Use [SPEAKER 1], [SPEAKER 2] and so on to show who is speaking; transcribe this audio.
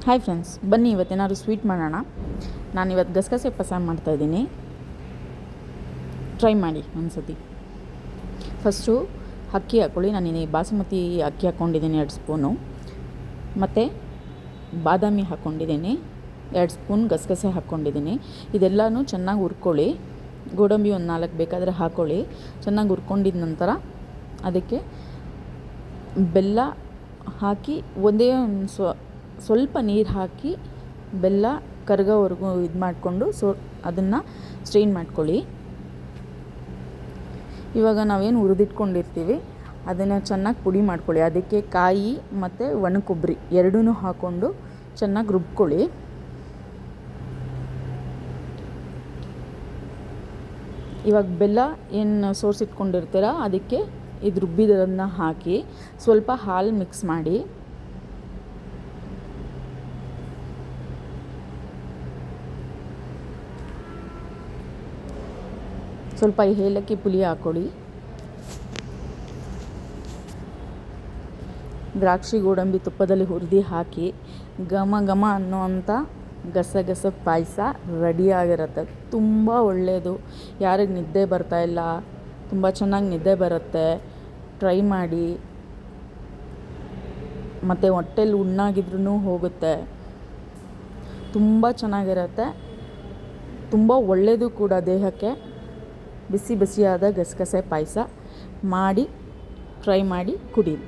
[SPEAKER 1] Hi friends, ಬನ್ನಿ ಇವತ್ತೇನಾದ್ರು sweet ಮಾಡೋಣ. ನಾನಿವತ್ತು ಗಸಗಸೆ ಪಾಯಸ ಮಾಡ್ತಾಯಿದ್ದೀನಿ. ಟ್ರೈ ಮಾಡಿ ಒಂದ್ಸತಿ. ಫಸ್ಟು ಅಕ್ಕಿ ಹಾಕ್ಕೊಳ್ಳಿ. ನಾನಿಲ್ಲಿ ಬಾಸುಮತಿ ಅಕ್ಕಿ ಹಾಕ್ಕೊಂಡಿದ್ದೀನಿ 2 ಸ್ಪೂನು, ಮತ್ತು ಬಾದಾಮಿ ಹಾಕ್ಕೊಂಡಿದ್ದೀನಿ 2 ಸ್ಪೂನ್, ಗಸಗಸೆ ಹಾಕ್ಕೊಂಡಿದ್ದೀನಿ. ಇದೆಲ್ಲನೂ ಚೆನ್ನಾಗಿ ಹುರ್ಕೊಳ್ಳಿ. ಗೋಡಂಬಿ ಒಂದು 4 ಬೇಕಾದರೆ ಹಾಕ್ಕೊಳ್ಳಿ. ಚೆನ್ನಾಗಿ ಹುರ್ಕೊಂಡಿದ ನಂತರ ಅದಕ್ಕೆ ಬೆಲ್ಲ ಹಾಕಿ ಒಂದೇ ಸ್ವಲ್ಪ ನೀರು ಹಾಕಿ ಬೆಲ್ಲ ಕರಗೋವರೆಗೂ ಇದು ಮಾಡಿಕೊಂಡು ಅದನ್ನು ಸ್ಟ್ರೈನ್ ಮಾಡ್ಕೊಳ್ಳಿ. ಇವಾಗ ನಾವೇನು ಹುರಿದಿಟ್ಕೊಂಡಿರ್ತೀವಿ ಅದನ್ನು ಚೆನ್ನಾಗಿ ಪುಡಿ ಮಾಡ್ಕೊಳ್ಳಿ. ಅದಕ್ಕೆ ಕಾಯಿ ಮತ್ತು ಒಣ ಕೊಬ್ಬರಿ ಎರಡೂ ಹಾಕ್ಕೊಂಡು ಚೆನ್ನಾಗಿ ರುಬ್ಕೊಳ್ಳಿ. ಇವಾಗ ಬೆಲ್ಲ ಏನು ಸೋಸಿಟ್ಕೊಂಡಿರ್ತೀರ ಅದಕ್ಕೆ ಇದು ರುಬ್ಬಿದನ್ನು ಹಾಕಿ ಸ್ವಲ್ಪ ಹಾಲು ಮಿಕ್ಸ್ ಮಾಡಿ ಸ್ವಲ್ಪ ಏಲಕ್ಕಿ ಪುಡಿ ಹಾಕ್ಕೊಳ್ಳಿ. ದ್ರಾಕ್ಷಿ ಗೋಡಂಬಿ ತುಪ್ಪದಲ್ಲಿ ಹುರಿದು ಹಾಕಿ ಘಮ ಘಮ ಅನ್ನೋವಂಥ ಗಸಗಸೆ ಪಾಯಸ ರೆಡಿಯಾಗಿರುತ್ತೆ. ತುಂಬ ಒಳ್ಳೆಯದು. ಯಾರಿಗೆ ನಿದ್ದೆ ಬರ್ತಾಯಿಲ್ಲ, ತುಂಬ ಚೆನ್ನಾಗಿ ನಿದ್ದೆ ಬರುತ್ತೆ. ಟ್ರೈ ಮಾಡಿ. ಮತ್ತು ಹೊಟ್ಟೆಲಿ ಹುಣ್ಣಾಗಿದ್ರೂ ಹೋಗುತ್ತೆ. ತುಂಬ ಚೆನ್ನಾಗಿರುತ್ತೆ. ತುಂಬ ಒಳ್ಳೆಯದು ಕೂಡ ದೇಹಕ್ಕೆ. ಬಿಸಿ ಬಿಸಿಯಾದ ಗಸಗಸೆ ಪಾಯಸ ಮಾಡಿ ಟ್ರೈ ಮಾಡಿ ಕುಡೀರಿ.